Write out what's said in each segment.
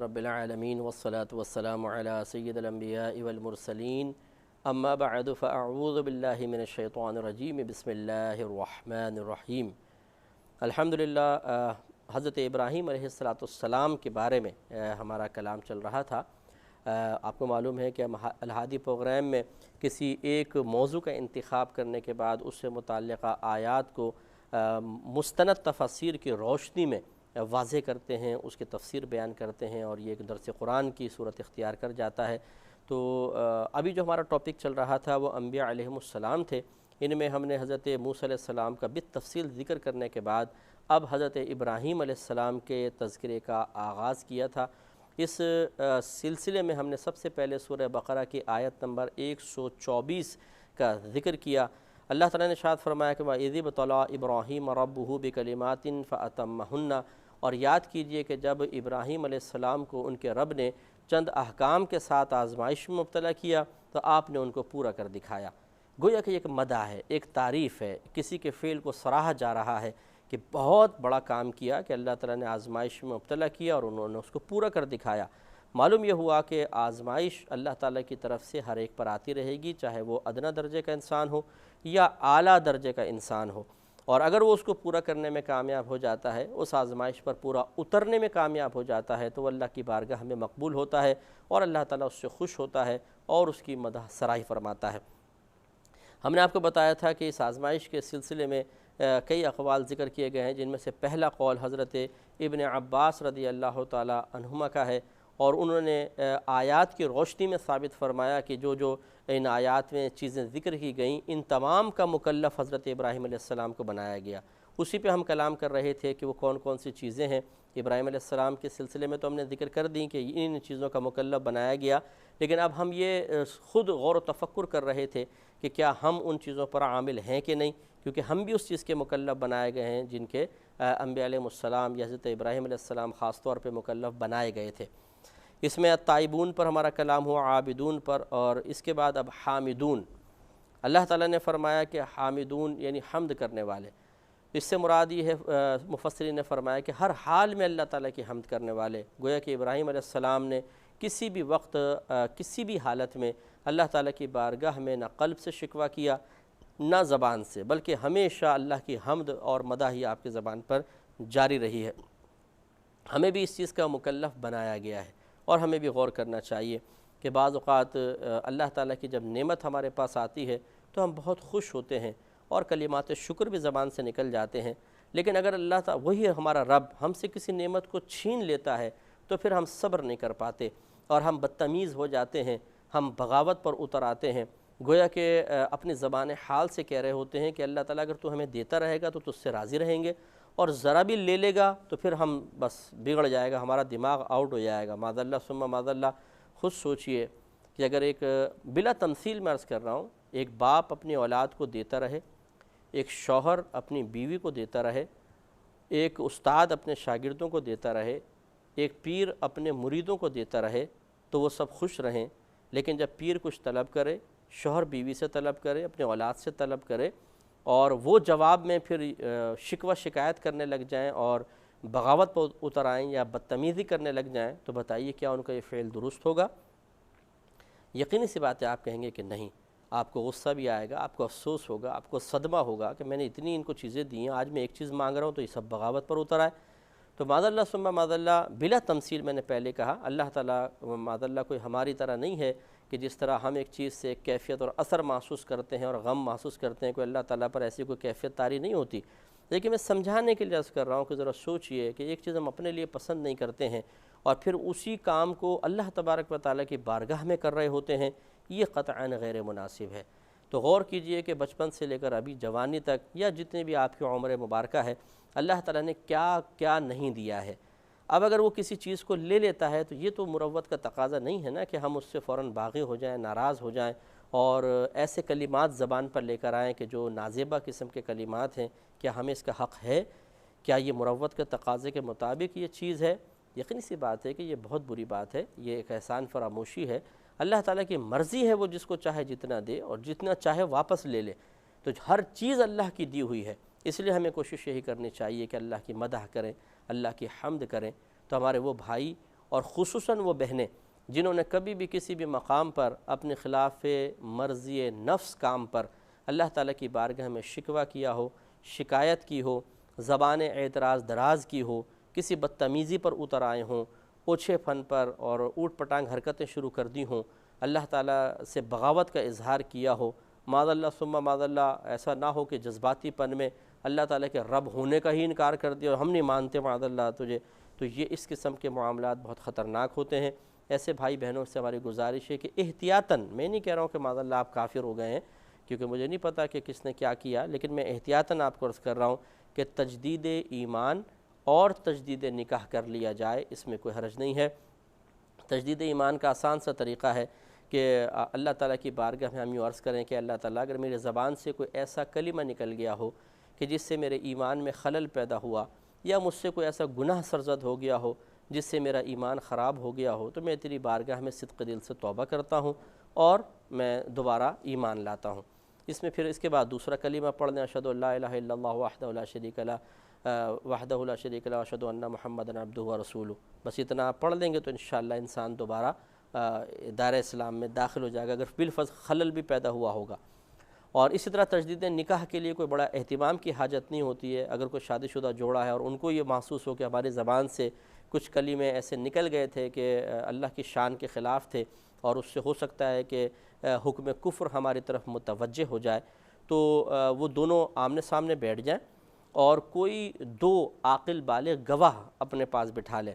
رب العالمین والصلاة والسلام علی سید الانبیاء والمرسلین اما بعد فاعوذ باللہ من الشیطان الرجیم بسم اللہ الرحمن الرحیم۔ الحمدللہ حضرت ابراہیم علیہ السلام کے بارے میں ہمارا کلام چل رہا تھا۔ آپ کو معلوم ہے کہ ہم الہادی پروگرام میں کسی ایک موضوع کا انتخاب کرنے کے بعد اس سے متعلقہ آیات کو مستند تفسیر کی روشنی میں واضح کرتے ہیں، اس کی تفسیر بیان کرتے ہیں اور یہ ایک درس قرآن کی صورت اختیار کر جاتا ہے۔ تو ابھی جو ہمارا ٹاپک چل رہا تھا وہ انبیاء علیہم السلام تھے۔ ان میں ہم نے حضرت موسیٰ علیہ السلام کا بالتفصیل ذکر کرنے کے بعد اب حضرت ابراہیم علیہ السلام کے تذکرے کا آغاز کیا تھا۔ اس سلسلے میں ہم نے سب سے پہلے سورہ بقرہ کی آیت نمبر 124 کا ذکر کیا۔ اللہ تعالیٰ نے ارشاد فرمایا کہ وَإِذِ ابْتَلَىٰ إِبْرَاهِيمَ رَبُّهُ بِكَلِمَاتٍ فَأَتَمَّهُنَّ، اور یاد کیجئے کہ جب ابراہیم علیہ السلام کو ان کے رب نے چند احکام کے ساتھ آزمائش میں مبتلا کیا تو آپ نے ان کو پورا کر دکھایا۔ گویا کہ ایک مدح ہے، ایک تعریف ہے، کسی کے فعل کو سراہا جا رہا ہے کہ بہت بڑا کام کیا کہ اللہ تعالیٰ نے آزمائش میں مبتلا کیا اور انہوں نے اس کو پورا کر دکھایا۔ معلوم یہ ہوا کہ آزمائش اللہ تعالیٰ کی طرف سے ہر ایک پر آتی رہے گی، چاہے وہ ادنا درجے کا انسان ہو یا اعلیٰ درجے کا انسان ہو، اور اگر وہ اس کو پورا کرنے میں کامیاب ہو جاتا ہے، اس آزمائش پر پورا اترنے میں کامیاب ہو جاتا ہے تو وہ اللہ کی بارگاہ میں مقبول ہوتا ہے اور اللہ تعالیٰ اس سے خوش ہوتا ہے اور اس کی مدح سرائی فرماتا ہے۔ ہم نے آپ کو بتایا تھا کہ اس آزمائش کے سلسلے میں کئی اقوال ذکر کیے گئے ہیں، جن میں سے پہلا قول حضرت ابن عباس رضی اللہ تعالی عنہما کا ہے، اور انہوں نے آیات کی روشنی میں ثابت فرمایا کہ جو ان آیات میں چیزیں ذکر کی گئیں ان تمام کا مکلف حضرت ابراہیم علیہ السلام کو بنایا گیا۔ اسی پہ ہم کلام کر رہے تھے کہ وہ کون کون سی چیزیں ہیں۔ ابراہیم علیہ السلام کے سلسلے میں تو ہم نے ذکر کر دی کہ ان چیزوں کا مکلف بنایا گیا، لیکن اب ہم یہ خود غور و تفکر کر رہے تھے کہ کیا ہم ان چیزوں پر عامل ہیں کہ نہیں، کیونکہ ہم بھی اس چیز کے مکلف بنائے گئے ہیں جن کے انبیاء علیہ السلام یا حضرت ابراہیم علیہ السلام خاص طور پہ مکلف بنائے گئے تھے۔ اس میں التائبون پر ہمارا کلام ہوا، عابدون پر، اور اس کے بعد اب حامدون۔ اللہ تعالیٰ نے فرمایا کہ حامدون یعنی حمد کرنے والے، اس سے مراد یہ ہے، مفسرین نے فرمایا کہ ہر حال میں اللہ تعالیٰ کی حمد کرنے والے۔ گویا کہ ابراہیم علیہ السلام نے کسی بھی وقت کسی بھی حالت میں اللہ تعالیٰ کی بارگاہ میں نہ قلب سے شکوہ کیا نہ زبان سے، بلکہ ہمیشہ اللہ کی حمد اور مدح ہی آپ کی زبان پر جاری رہی ہے۔ ہمیں بھی اس چیز کا مکلف بنایا گیا ہے اور ہمیں بھی غور کرنا چاہیے کہ بعض اوقات اللہ تعالیٰ کی جب نعمت ہمارے پاس آتی ہے تو ہم بہت خوش ہوتے ہیں اور کلمات شکر بھی زبان سے نکل جاتے ہیں، لیکن اگر اللہ تعالیٰ وہی ہمارا رب ہم سے کسی نعمت کو چھین لیتا ہے تو پھر ہم صبر نہیں کر پاتے اور ہم بدتمیز ہو جاتے ہیں، ہم بغاوت پر اتر آتے ہیں۔ گویا کہ اپنی زبان حال سے کہہ رہے ہوتے ہیں کہ اللہ تعالیٰ اگر تو ہمیں دیتا رہے گا تو تجھ سے راضی رہیں گے، اور ذرا بھی لے لے گا تو پھر ہم بس بگڑ جائے گا، ہمارا دماغ آؤٹ ہو جائے گا، معاذ اللہ ثم معاذ اللہ۔ خود سوچئے کہ اگر ایک بلا تمثیل میں عرض کر رہا ہوں، ایک باپ اپنی اولاد کو دیتا رہے، ایک شوہر اپنی بیوی کو دیتا رہے، ایک استاد اپنے شاگردوں کو دیتا رہے، ایک پیر اپنے مریدوں کو دیتا رہے تو وہ سب خوش رہیں، لیکن جب پیر کچھ طلب کرے، شوہر بیوی سے طلب کرے، اپنے اولاد سے طلب کرے اور وہ جواب میں پھر شکوہ شکایت کرنے لگ جائیں اور بغاوت پر اتر آئیں یا بدتمیزی کرنے لگ جائیں، تو بتائیے کیا ان کا یہ فعل درست ہوگا؟ یقینی سی بات ہے آپ کہیں گے کہ نہیں۔ آپ کو غصہ بھی آئے گا، آپ کو افسوس ہوگا، آپ کو صدمہ ہوگا کہ میں نے اتنی ان کو چیزیں دی ہیں، آج میں ایک چیز مانگ رہا ہوں تو یہ سب بغاوت پر اتر آئے۔ تو معاذ اللہ ثم معاذ اللہ، بلا تمثیل میں نے پہلے کہا، اللہ تعالیٰ معاذ اللہ کوئی ہماری طرح نہیں ہے کہ جس طرح ہم ایک چیز سے کیفیت اور اثر محسوس کرتے ہیں اور غم محسوس کرتے ہیں، کوئی اللہ تعالیٰ پر ایسی کوئی کیفیت طاری نہیں ہوتی۔ لیکن میں سمجھانے کے لیے عرض کر رہا ہوں کہ ذرا سوچئے کہ ایک چیز ہم اپنے لیے پسند نہیں کرتے ہیں اور پھر اسی کام کو اللہ تبارک و تعالیٰ کی بارگاہ میں کر رہے ہوتے ہیں، یہ قطعاً غیر مناسب ہے۔ تو غور کیجئے کہ بچپن سے لے کر ابھی جوانی تک یا جتنے بھی آپ کی عمر مبارکہ ہے، اللہ تعالیٰ نے کیا کیا نہیں دیا ہے۔ اب اگر وہ کسی چیز کو لے لیتا ہے تو یہ تو مروت کا تقاضا نہیں ہے نا کہ ہم اس سے فوراً باغی ہو جائیں، ناراض ہو جائیں اور ایسے کلمات زبان پر لے کر آئیں کہ جو نازیبہ قسم کے کلمات ہیں۔ کیا ہمیں اس کا حق ہے؟ کیا یہ مروت کے تقاضے کے مطابق یہ چیز ہے؟ یقینی سی بات ہے کہ یہ بہت بری بات ہے، یہ ایک احسان فراموشی ہے۔ اللہ تعالیٰ کی مرضی ہے، وہ جس کو چاہے جتنا دے اور جتنا چاہے واپس لے لے، تو ہر چیز اللہ کی دی ہوئی ہے۔ اس لیے ہمیں کوشش یہی کرنی چاہیے کہ اللہ کی مدح کریں، اللہ کی حمد کریں، تو ہمارے وہ بھائی اور خصوصاً وہ بہنیں جنہوں نے کبھی بھی کسی بھی مقام پر اپنے خلاف مرضی نفس کام پر اللہ تعالیٰ کی بارگاہ میں شکوہ کیا ہو، شکایت کی ہو، زبان اعتراض دراز کی ہو، کسی بدتمیزی پر اتر آئے ہوں، اوچھے پن پر اور اوٹ پٹانگ حرکتیں شروع کر دی ہوں، اللہ تعالیٰ سے بغاوت کا اظہار کیا ہو، معاذ اللہ ثم معاذ اللہ ایسا نہ ہو کہ جذباتی پن میں اللہ تعالیٰ کے رب ہونے کا ہی انکار کر دیا اور ہم نہیں مانتے معاذ اللہ تجھے، تو یہ اس قسم کے معاملات بہت خطرناک ہوتے ہیں۔ ایسے بھائی بہنوں سے ہماری گزارش ہے کہ احتیاطاً، میں نہیں کہہ رہا ہوں کہ معاذ اللہ آپ کافر ہو گئے ہیں، کیونکہ مجھے نہیں پتہ کہ کس نے کیا کیا، لیکن میں احتیاطاً آپ کو عرض کر رہا ہوں کہ تجدید ایمان اور تجدید نکاح کر لیا جائے، اس میں کوئی حرج نہیں ہے۔ تجدید ایمان کا آسان سا طریقہ ہے کہ اللہ تعالیٰ کی بارگاہ میں ہم یوں عرض کریں کہ اللہ تعالیٰ اگر میرے زبان سے کوئی ایسا کلمہ نکل گیا ہو کہ جس سے میرے ایمان میں خلل پیدا ہوا، یا مجھ سے کوئی ایسا گناہ سرزد ہو گیا ہو جس سے میرا ایمان خراب ہو گیا ہو، تو میں تیری بارگاہ میں صدق دل سے توبہ کرتا ہوں اور میں دوبارہ ایمان لاتا ہوں۔ اس میں پھر اس کے بعد دوسرا کلمہ پڑھ لیں، اشہد ان لا الہ الا اللہ وحدہ لا شریک لہ وحدہ لا شریک لہ واشہد ان محمدًا عبدہ ورسولہ، بس اتنا آپ پڑھ لیں گے تو انشاءاللہ انسان دوبارہ دائرہ اسلام میں داخل ہو جائے گا، اگر بالفرض خلل بھی پیدا ہوا ہوگا۔ اور اسی طرح تجدید نکاح کے لیے کوئی بڑا اہتمام کی حاجت نہیں ہوتی ہے۔ اگر کوئی شادی شدہ جوڑا ہے اور ان کو یہ محسوس ہو کہ ہماری زبان سے کچھ کلمے ایسے نکل گئے تھے کہ اللہ کی شان کے خلاف تھے اور اس سے ہو سکتا ہے کہ حکم کفر ہماری طرف متوجہ ہو جائے، تو وہ دونوں آمنے سامنے بیٹھ جائیں اور کوئی دو عاقل بالغ گواہ اپنے پاس بٹھا لیں،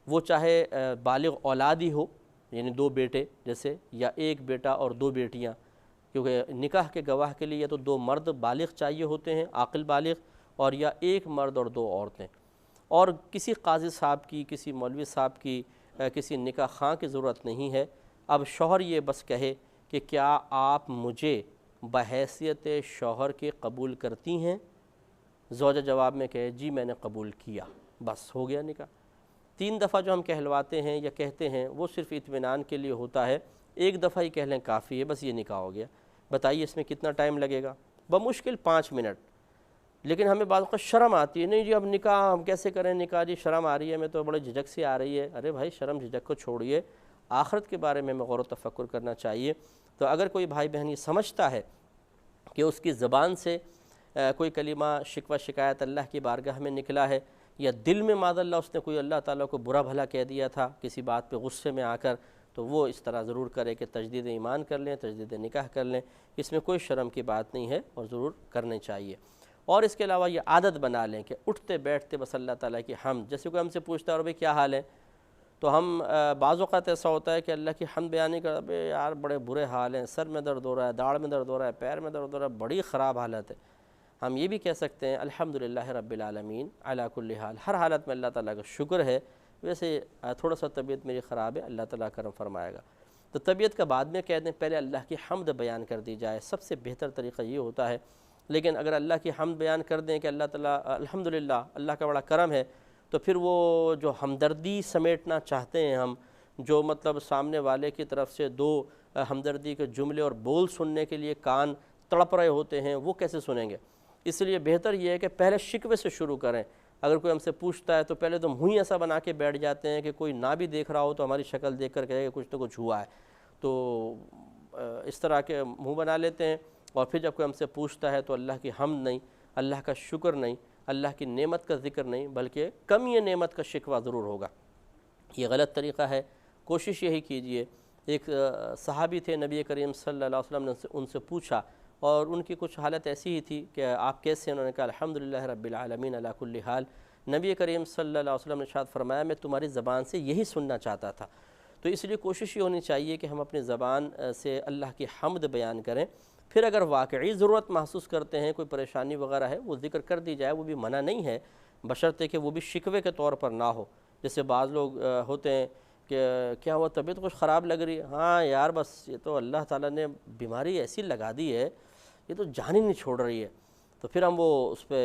وہ چاہے بالغ اولادی ہو، یعنی دو بیٹے جیسے، یا ایک بیٹا اور دو بیٹیاں، کیونکہ نکاح کے گواہ کے لیے یا تو دو مرد بالغ چاہیے ہوتے ہیں عاقل بالغ، اور یا ایک مرد اور دو عورتیں، اور کسی قاضی صاحب کی، کسی مولوی صاحب کی، کسی نکاح خواں کی ضرورت نہیں ہے۔ اب شوہر یہ بس کہے کہ کیا آپ مجھے بحیثیت شوہر کے قبول کرتی ہیں؟ زوجہ جواب میں کہے جی میں نے قبول کیا، بس ہو گیا نکاح۔ 3 دفعہ جو ہم کہلواتے ہیں یا کہتے ہیں وہ صرف اطمینان کے لیے ہوتا ہے، ایک دفعہ ہی کہہ لیں کافی ہے، بس یہ نکاح ہو گیا۔ بتائیے اس میں کتنا ٹائم لگے گا؟ بمشکل 5 منٹ۔ لیکن ہمیں بعض اوقات شرم آتی ہے، نہیں جی اب نکاح ہم کیسے کریں، نکاح جی شرم آ رہی ہے، میں تو بڑے جھجک سی آ رہی ہے۔ ارے بھائی شرم جھجک کو چھوڑیے، آخرت کے بارے میں غور و تفکر کرنا چاہیے۔ تو اگر کوئی بھائی بہن یہ سمجھتا ہے کہ اس کی زبان سے کوئی کلمہ شکوہ شکایت اللہ کی بارگاہ میں نکلا ہے، یا دل میں معاذ اللہ اس نے کوئی اللہ تعالیٰ کو برا بھلا کہہ دیا تھا کسی بات پہ غصے میں آ کر، تو وہ اس طرح ضرور کرے کہ تجدید ایمان کر لیں، تجدید نکاح کر لیں، اس میں کوئی شرم کی بات نہیں ہے اور ضرور کرنے چاہیے۔ اور اس کے علاوہ یہ عادت بنا لیں کہ اٹھتے بیٹھتے بس اللہ تعالیٰ کی حمد، جیسے کوئی ہم سے پوچھتا ہے اور بھئی کیا حال ہے، تو ہم بعض اوقات ایسا ہوتا ہے کہ اللہ کی حمد بیان نہیں کرتے، بے یار بڑے برے حال ہیں، سر میں درد ہو رہا ہے، داڑھ میں درد ہو رہا ہے، پیر میں درد ہو رہا ہے، بڑی خراب حالت ہے۔ ہم یہ بھی کہہ سکتے ہیں الحمدللہ رب العالمین علی کل حال، ہر حالت میں اللہ تعالیٰ کا شکر ہے، ویسے تھوڑا سا طبیعت میری خراب ہے، اللہ تعالیٰ کرم فرمائے گا۔ تو طبیعت کا بعد میں کہہ دیں، پہلے اللہ کی حمد بیان کر دی جائے، سب سے بہتر طریقہ یہ ہوتا ہے۔ لیکن اگر اللہ کی حمد بیان کر دیں کہ اللہ تعالیٰ الحمدللہ اللہ کا بڑا کرم ہے، تو پھر وہ جو ہمدردی سمیٹنا چاہتے ہیں ہم، جو مطلب سامنے والے کی طرف سے 2 ہمدردی کے جملے اور بول سننے کے لیے کان تڑپ رہے ہوتے ہیں، وہ کیسے سنیں گے؟ اس لیے بہتر یہ ہے کہ پہلے شکوے سے شروع کریں۔ اگر کوئی ہم سے پوچھتا ہے تو پہلے تو منہ ہی ایسا بنا کے بیٹھ جاتے ہیں کہ کوئی نہ بھی دیکھ رہا ہو تو ہماری شکل دیکھ کر کہے کہ کچھ تو کچھ ہوا ہے، تو اس طرح کے منہ بنا لیتے ہیں۔ اور پھر جب کوئی ہم سے پوچھتا ہے تو اللہ کی حمد نہیں، اللہ کا شکر نہیں، اللہ کی نعمت کا ذکر نہیں، بلکہ کمی نعمت کا شکوہ ضرور ہوگا۔ یہ غلط طریقہ ہے، کوشش یہی کیجئے۔ ایک صحابی تھے، نبی کریم صلی اللہ علیہ وسلم نے ان سے پوچھا اور ان کی کچھ حالت ایسی ہی تھی کہ آپ کیسے ہیں؟ انہوں نے کہا الحمدللہ رب العالمین علی کل حال۔ نبی کریم صلی اللہ علیہ وسلم نے ارشاد فرمایا میں تمہاری زبان سے یہی سننا چاہتا تھا۔ تو اس لیے کوشش یہ ہونی چاہیے کہ ہم اپنی زبان سے اللہ کی حمد بیان کریں، پھر اگر واقعی ضرورت محسوس کرتے ہیں، کوئی پریشانی وغیرہ ہے، وہ ذکر کر دی جائے، وہ بھی منع نہیں ہے، بشرطے کہ وہ بھی شکوے کے طور پر نہ ہو۔ جیسے بعض لوگ ہوتے ہیں کہ کیا ہوا، طبیعت کچھ خراب لگ رہی ہے، ہاں یار بس یہ تو اللہ تعالیٰ نے بیماری ایسی لگا دی ہے، یہ تو جان ہی نہیں چھوڑ رہی ہے، تو پھر ہم وہ اس پہ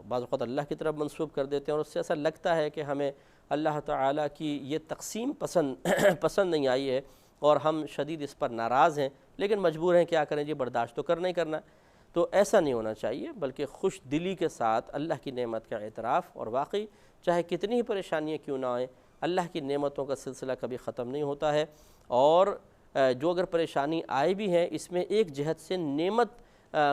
بعض اوقات اللہ کی طرف منسوب کر دیتے ہیں، اور اس سے ایسا لگتا ہے کہ ہمیں اللہ تعالیٰ کی یہ تقسیم پسند نہیں آئی ہے اور ہم شدید اس پر ناراض ہیں، لیکن مجبور ہیں، کیا کریں جی، برداشت تو کرنا ہی کرنا ہے۔ تو ایسا نہیں ہونا چاہیے، بلکہ خوش دلی کے ساتھ اللہ کی نعمت کا اعتراف، اور واقعی چاہے کتنی ہی پریشانیاں کیوں نہ آئیں، اللہ کی نعمتوں کا سلسلہ کبھی ختم نہیں ہوتا ہے، اور جو اگر پریشانی آئے بھی ہیں اس میں ایک جہت سے نعمت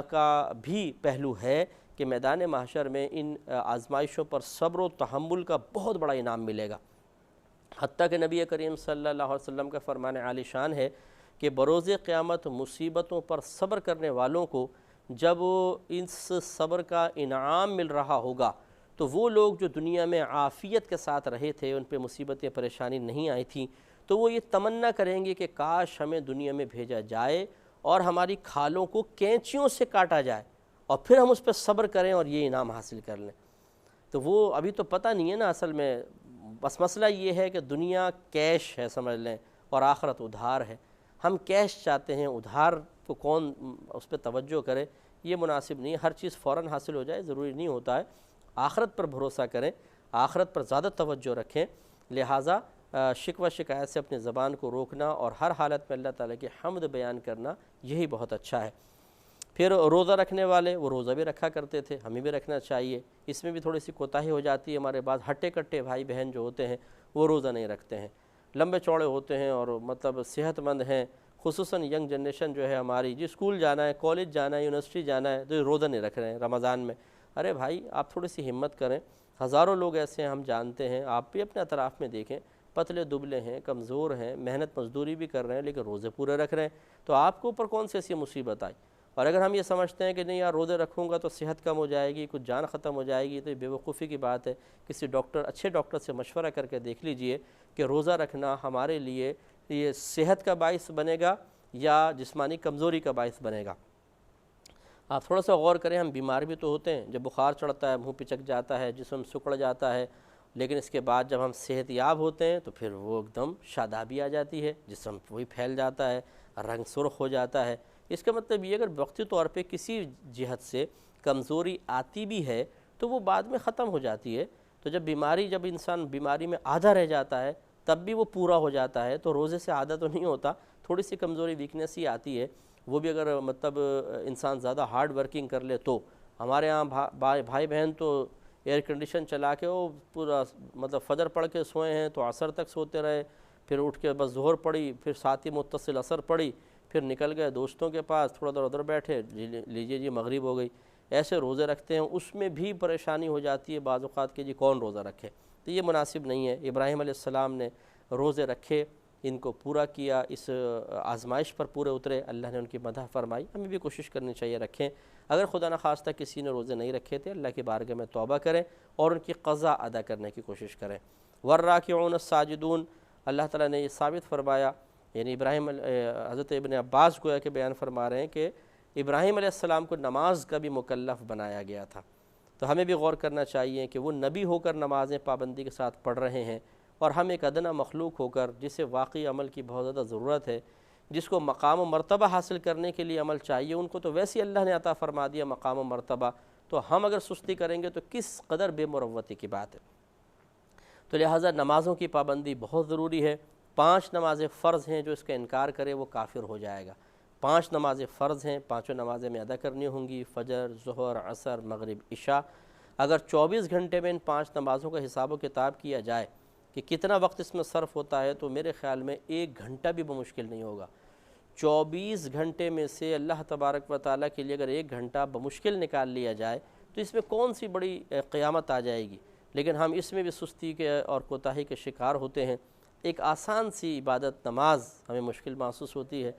کا بھی پہلو ہے کہ میدان محشر میں ان آزمائشوں پر صبر و تحمل کا بہت بڑا انعام ملے گا۔ حتیٰ کہ نبی کریم صلی اللہ علیہ وسلم کا فرمان عالی شان ہے کہ بروز قیامت مصیبتوں پر صبر کرنے والوں کو جب اس صبر کا انعام مل رہا ہوگا تو وہ لوگ جو دنیا میں عافیت کے ساتھ رہے تھے، ان پہ مصیبتیں پریشانی نہیں آئی تھیں، تو وہ یہ تمنا کریں گے کہ کاش ہمیں دنیا میں بھیجا جائے اور ہماری کھالوں کو کینچیوں سے کاٹا جائے اور پھر ہم اس پہ صبر کریں اور یہ انعام حاصل کر لیں۔ تو وہ ابھی تو پتہ نہیں ہے نا اصل میں، بس مسئلہ یہ ہے کہ دنیا کیش ہے سمجھ لیں اور آخرت ادھار ہے۔ ہم کیش چاہتے ہیں، ادھار کو کون اس پہ توجہ کرے، یہ مناسب نہیں ہے۔ ہر چیز فوراً حاصل ہو جائے ضروری نہیں ہوتا ہے، آخرت پر بھروسہ کریں، آخرت پر زیادہ توجہ رکھیں۔ لہٰذا شکوہ شکایت سے اپنی زبان کو روکنا اور ہر حالت میں اللہ تعالیٰ کی حمد بیان کرنا، یہی بہت اچھا ہے۔ پھر روزہ رکھنے والے، وہ روزہ بھی رکھا کرتے تھے، ہمیں بھی رکھنا چاہیے۔ اس میں بھی تھوڑی سی کوتاہی ہو جاتی ہے، ہمارے بعض ہٹے کٹے بھائی بہن جو ہوتے ہیں وہ روزہ نہیں رکھتے ہیں، لمبے چوڑے ہوتے ہیں اور مطلب صحت مند ہیں، خصوصاً ینگ جنریشن جو ہے ہماری، جو اسکول جانا ہے، کالج جانا ہے، یونیورسٹی جانا ہے، تو روزہ نہیں رکھ رہے ہیں رمضان میں۔ ارے بھائی آپ تھوڑی سی ہمت کریں، ہزاروں لوگ ایسے ہیں ہم جانتے ہیں، آپ بھی اپنے اطراف میں دیکھیں، پتلے دبلے ہیں، کمزور ہیں، محنت مزدوری بھی کر رہے ہیں لیکن روزے پورے رکھ رہے ہیں، تو آپ کے اوپر کون سی ایسی مصیبت آئی؟ اور اگر ہم یہ سمجھتے ہیں کہ نہیں یار روزے رکھوں گا تو صحت کم ہو جائے گی، کچھ جان ختم ہو جائے گی، تو یہ بے وقوفی کی بات ہے۔ کسی ڈاکٹر، اچھے ڈاکٹر سے مشورہ کر کے دیکھ لیجئے کہ روزہ رکھنا ہمارے لیے یہ صحت کا باعث بنے گا یا جسمانی کمزوری کا باعث بنے گا۔ آپ تھوڑا سا غور کریں، ہم بیمار بھی تو ہوتے ہیں، جب بخار چڑھتا ہے، منہ پچک جاتا ہے، جسم سکڑ جاتا ہے، لیکن اس کے بعد جب ہم صحت یاب ہوتے ہیں تو پھر وہ ایک دم شادابی آ جاتی ہے، جسم وہی پھیل جاتا ہے، رنگ سرخ ہو جاتا ہے۔ اس کا مطلب یہ اگر وقتی طور پہ کسی جہت سے کمزوری آتی بھی ہے تو وہ بعد میں ختم ہو جاتی ہے۔ تو جب انسان بیماری میں آدھا رہ جاتا ہے تب بھی وہ پورا ہو جاتا ہے، تو روزے سے آدھا تو نہیں ہوتا، تھوڑی سی کمزوری ویکنیس ہی آتی ہے، وہ بھی اگر مطلب انسان زیادہ ہارڈ ورکنگ کر لے تو۔ ہمارے ہاں بھائی بہن تو ایئر کنڈیشن چلا کے وہ پورا مطلب فجر پڑھ کے سوئے ہیں تو عصر تک سوتے رہے، پھر اٹھ کے بس ظہر پڑھی، پھر ساتھ ہی متصل عصر پڑھی، پھر نکل گئے دوستوں کے پاس، تھوڑا دیر ادھر بیٹھے، لیجیے جی مغرب ہو گئی۔ ایسے روزے رکھتے ہیں، اس میں بھی پریشانی ہو جاتی ہے بعض اوقات کہ جی کون روزہ رکھے، تو یہ مناسب نہیں ہے۔ ابراہیم علیہ السلام نے روزے رکھے، ان کو پورا کیا، اس آزمائش پر پورے اترے، اللہ نے ان کی مدح فرمائی، ہمیں بھی کوشش کرنی چاہیے رکھیں۔ اگر خدا نخواستہ کسی نے روزے نہیں رکھے تھے، اللہ کی بارگاہ میں توبہ کریں اور ان کی قضا ادا کرنے کی کوشش کریں۔ والراکعون الساجدون، اللہ تعالیٰ نے یہ ثابت فرمایا، یعنی حضرت ابن عباس گویا کہ بیان فرما رہے ہیں کہ ابراہیم علیہ السلام کو نماز کا بھی مکلف بنایا گیا تھا، تو ہمیں بھی غور کرنا چاہیے کہ وہ نبی ہو کر نمازیں پابندی کے ساتھ پڑھ رہے ہیں، اور ہم ایک ادنا مخلوق ہو کر جسے واقعی عمل کی بہت زیادہ ضرورت ہے، جس کو مقام و مرتبہ حاصل کرنے کے لیے عمل چاہیے، ان کو تو ویسے ہی اللہ نے عطا فرما دیا مقام و مرتبہ، تو ہم اگر سستی کریں گے تو کس قدر بے مروتی کی بات ہے۔ تو لہٰذا نمازوں کی پابندی بہت ضروری ہے۔ 5 نمازیں فرض ہیں، جو اس کا انکار کرے وہ کافر ہو جائے گا۔ 5 نمازیں فرض ہیں، 5 نمازیں میں ادا کرنی ہوں گی، فجر، ظہر، عصر، مغرب، عشاء۔ اگر 24 گھنٹے میں ان 5 نمازوں کا حساب و کتاب کیا جائے کہ کتنا وقت اس میں صرف ہوتا ہے، تو میرے خیال میں 1 گھنٹہ بھی بمشکل نہیں ہوگا۔ 24 گھنٹے میں سے اللہ تبارک و تعالیٰ کے لیے اگر 1 گھنٹہ بمشکل نکال لیا جائے تو اس میں کون سی بڑی قیامت آ جائے گی، لیکن ہم اس میں بھی سستی کے اور کوتاہی کے شکار ہوتے ہیں۔ ایک آسان سی عبادت نماز ہمیں مشکل محسوس ہوتی ہے،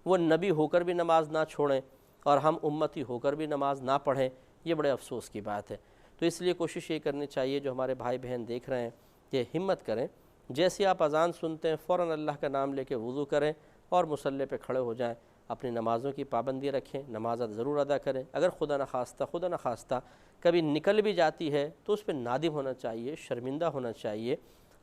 وہ نبی ہو کر بھی نماز نہ چھوڑیں اور ہم امتی ہو کر بھی نماز نہ پڑھیں، یہ بڑے افسوس کی بات ہے۔ تو اس لیے کوشش یہ کرنی چاہیے، جو ہمارے بھائی بہن دیکھ رہے ہیں، کہ ہمت کریں، جیسے آپ اذان سنتے ہیں فوراً اللہ کا نام لے کے وضو کریں اور مصلی پہ کھڑے ہو جائیں، اپنی نمازوں کی پابندی رکھیں، نماز ضرور ادا کریں۔ اگر خدا نخواستہ کبھی نکل بھی جاتی ہے تو اس پہ نادم ہونا چاہیے، شرمندہ ہونا چاہیے۔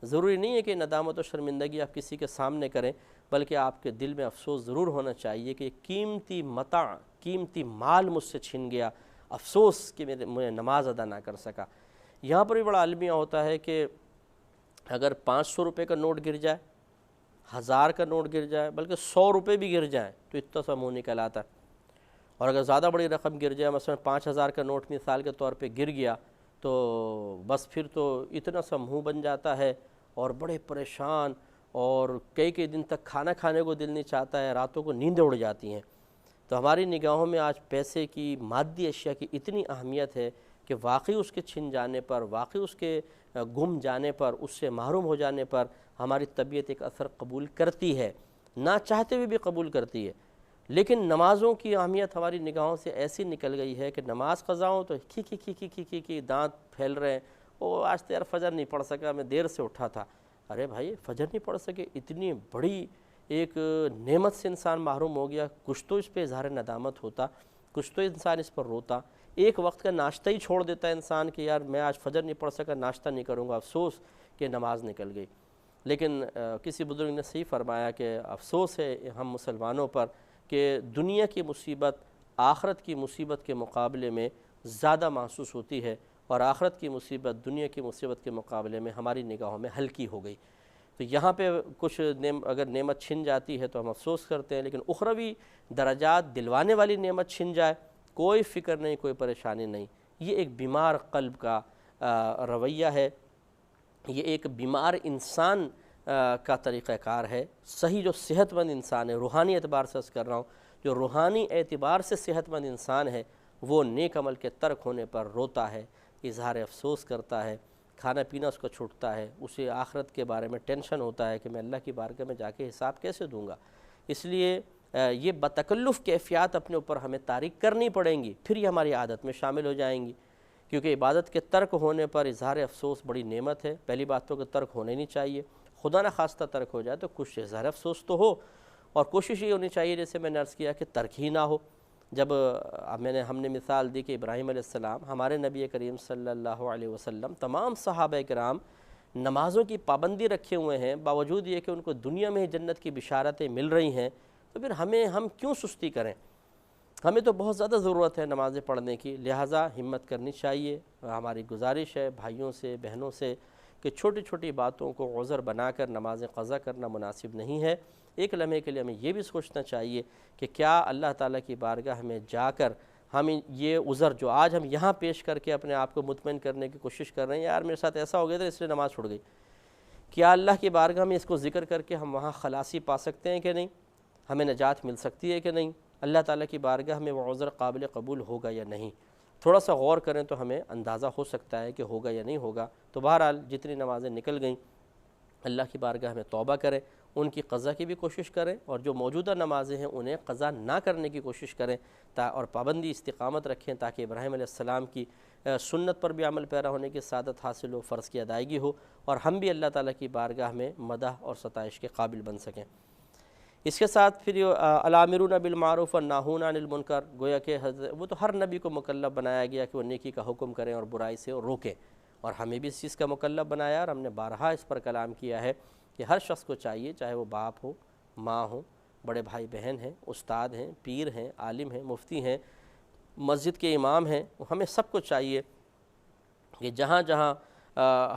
ضروری نہیں ہے کہ ندامت و شرمندگی آپ کسی کے سامنے کریں، بلکہ آپ کے دل میں افسوس ضرور ہونا چاہیے کہ قیمتی متاع، قیمتی مال مجھ سے چھن گیا، افسوس کہ میں نماز ادا نہ کر سکا۔ یہاں پر بھی بڑا المیہ ہوتا ہے کہ اگر 500 روپے کا نوٹ گر جائے، 1000 کا نوٹ گر جائے، بلکہ 100 روپے بھی گر جائیں تو اتنا سا منہ نکل آتا ہے، اور اگر زیادہ بڑی رقم گر جائے، مثلا 5000 کا نوٹ مثال کے طور پہ گر گیا، تو بس پھر تو اتنا سا منہ بن جاتا ہے اور بڑے پریشان، اور کئی کئی دن تک کھانا کھانے کو دل نہیں چاہتا ہے، راتوں کو نیندیں اڑ جاتی ہیں۔ تو ہماری نگاہوں میں آج پیسے کی، مادی اشیاء کی اتنی اہمیت ہے کہ واقعی اس کے چھن جانے پر، واقعی اس کے گم جانے پر، اس سے محروم ہو جانے پر ہماری طبیعت ایک اثر قبول کرتی ہے، نہ چاہتے ہوئے بھی قبول کرتی ہے۔ لیکن نمازوں کی اہمیت ہماری نگاہوں سے ایسی نکل گئی ہے کہ نماز قضا ہو تو کی دانت پھیل رہے ہیں، او آج تو یار فجر نہیں پڑھ سکا، میں دیر سے اٹھا تھا۔ ارے بھائی فجر نہیں پڑھ سکے، اتنی بڑی ایک نعمت سے انسان محروم ہو گیا، کچھ تو اس پہ اظہار ندامت ہوتا، کچھ تو انسان اس پر روتا۔ ایک وقت کا ناشتہ ہی چھوڑ دیتا ہے انسان کہ یار میں آج فجر نہیں پڑھ سکا، ناشتہ نہیں کروں گا، افسوس کہ نماز نکل گئی۔ لیکن کسی بزرگ نے صحیح فرمایا کہ افسوس ہے ہم مسلمانوں پر کہ دنیا کی مصیبت آخرت کی مصیبت کے مقابلے میں زیادہ محسوس ہوتی ہے، اور آخرت کی مصیبت دنیا کی مصیبت کے مقابلے میں ہماری نگاہوں میں ہلکی ہو گئی۔ تو یہاں پہ کچھ اگر نعمت چھن جاتی ہے تو ہم افسوس کرتے ہیں، لیکن اخروی درجات دلوانے والی نعمت چھن جائے، کوئی فکر نہیں، کوئی پریشانی نہیں۔ یہ ایک بیمار قلب کا رویہ ہے، یہ ایک بیمار انسان کا طریقہ کار ہے۔ صحیح جو صحت مند انسان ہے، روحانی اعتبار سے کر رہا ہوں، جو روحانی اعتبار سے صحت مند انسان ہے، وہ نیک عمل کے ترک ہونے پر روتا ہے، اظہار افسوس کرتا ہے، کھانا پینا اس کا چھوٹتا ہے، اسے آخرت کے بارے میں ٹینشن ہوتا ہے کہ میں اللہ کی بارگاہ میں جا کے حساب کیسے دوں گا۔ اس لیے یہ بتکلف کیفیات اپنے اوپر ہمیں تاریک کرنی پڑیں گی، پھر یہ ہماری عادت میں شامل ہو جائیں گی، کیونکہ عبادت کے ترک ہونے پر اظہار افسوس بڑی نعمت ہے۔ پہلی بات تو کہ ترک ہونے نہیں چاہیے، خدا نہ خواستہ ترک ہو جائے تو کچھ اظہار افسوس تو ہو، اور کوشش یہ ہونی چاہیے جیسے میں نے عرض کیا کہ ترک ہی نہ ہو۔ جب ہم نے مثال دی کہ ابراہیم علیہ السلام، ہمارے نبی کریم صلی اللہ علیہ وسلم، تمام صحابہ کرام نمازوں کی پابندی رکھے ہوئے ہیں، باوجود یہ کہ ان کو دنیا میں ہی جنت کی بشارتیں مل رہی ہیں، تو پھر ہم کیوں سستی کریں؟ ہمیں تو بہت زیادہ ضرورت ہے نمازیں پڑھنے کی، لہٰذا ہمت کرنی چاہیے۔ ہماری گزارش ہے بھائیوں سے، بہنوں سے، کہ چھوٹی چھوٹی باتوں کو عذر بنا کر نمازیں قضا کرنا مناسب نہیں ہے۔ ایک لمحے کے لیے ہمیں یہ بھی سوچنا چاہیے کہ کیا اللہ تعالیٰ کی بارگاہ میں جا کر ہم یہ عذر جو آج ہم یہاں پیش کر کے اپنے آپ کو مطمئن کرنے کی کوشش کر رہے ہیں، یار میرے ساتھ ایسا ہو گیا تھا اس لیے نماز چھوڑ گئی، کیا اللہ کی بارگاہ میں اس کو ذکر کر کے ہم وہاں خلاصی پا سکتے ہیں کہ نہیں؟ ہمیں نجات مل سکتی ہے کہ نہیں؟ اللہ تعالیٰ کی بارگاہ میں وہ عذر قابل قبول ہوگا یا نہیں؟ تھوڑا سا غور کریں تو ہمیں اندازہ ہو سکتا ہے کہ ہوگا یا نہیں ہوگا۔ تو بہرحال جتنی نمازیں نکل گئیں اللہ کی بارگاہ میں توبہ کریں، ان کی قضا کی بھی کوشش کریں، اور جو موجودہ نمازیں ہیں انہیں قضا نہ کرنے کی کوشش کریں، اور پابندی استقامت رکھیں تاکہ ابراہیم علیہ السلام کی سنت پر بھی عمل پیرا ہونے کی سعادت حاصل ہو، فرض کی ادائیگی ہو، اور ہم بھی اللہ تعالیٰ کی بارگاہ میں مدح اور ستائش کے قابل بن سکیں۔ اس کے ساتھ پھر الامرون بالمعروف والناہون عن المنکر، گویا کہ وہ تو ہر نبی کو مکلف بنایا گیا کہ وہ نیکی کا حکم کریں اور برائی سے روکیں، اور ہمیں بھی اس چیز کا مکلف بنایا، اور ہم نے بارہا اس پر کلام کیا ہے کہ ہر شخص کو چاہیے، چاہے وہ باپ ہو، ماں ہو، بڑے بھائی بہن ہیں، استاد ہیں، پیر ہیں، عالم ہیں، مفتی ہیں، مسجد کے امام ہیں، ہمیں سب کو چاہیے کہ جہاں جہاں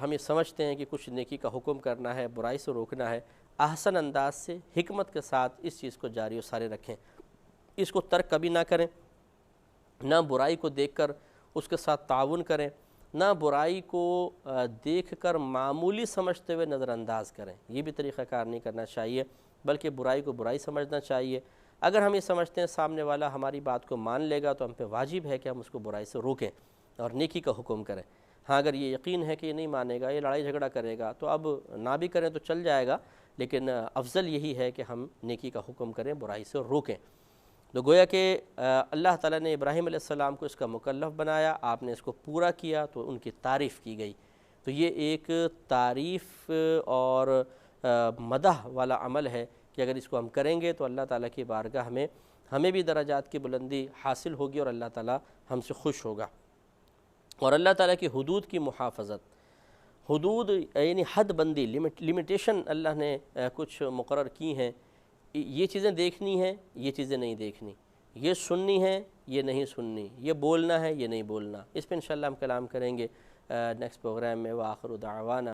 ہم یہ سمجھتے ہیں کہ کچھ نیکی کا حکم کرنا ہے، برائی سے روکنا ہے، احسن انداز سے حکمت کے ساتھ اس چیز کو جاری و ساری رکھیں، اس کو ترک کبھی نہ کریں، نہ برائی کو دیکھ کر اس کے ساتھ تعاون کریں، نہ برائی کو دیکھ کر معمولی سمجھتے ہوئے نظر انداز کریں، یہ بھی طریقہ کار نہیں کرنا چاہیے، بلکہ برائی کو برائی سمجھنا چاہیے۔ اگر ہم یہ سمجھتے ہیں سامنے والا ہماری بات کو مان لے گا تو ہم پہ واجب ہے کہ ہم اس کو برائی سے روکیں اور نیکی کا حکم کریں۔ ہاں اگر یہ یقین ہے کہ یہ نہیں مانے گا، یہ لڑائی جھگڑا کرے گا، تو اب نہ بھی کریں تو چل جائے گا، لیکن افضل یہی ہے کہ ہم نیکی کا حکم کریں، برائی سے روکیں۔ تو گویا کہ اللہ تعالیٰ نے ابراہیم علیہ السلام کو اس کا مکلف بنایا، آپ نے اس کو پورا کیا تو ان کی تعریف کی گئی۔ تو یہ ایک تعریف اور مدح والا عمل ہے کہ اگر اس کو ہم کریں گے تو اللہ تعالیٰ کی بارگاہ میں ہمیں بھی درجات کی بلندی حاصل ہوگی، اور اللہ تعالیٰ ہم سے خوش ہوگا۔ اور اللہ تعالیٰ کی حدود کی محافظت، حدود یعنی حد بندی، لمیٹیشن اللہ نے کچھ مقرر کی ہیں، یہ چیزیں دیکھنی ہیں، یہ چیزیں نہیں دیکھنی، یہ سننی ہے، یہ نہیں سننی، یہ بولنا ہے، یہ نہیں بولنا۔ اس پہ انشاءاللہ ہم کلام کریں گے نیکسٹ پروگرام میں۔ وآخر دعوانا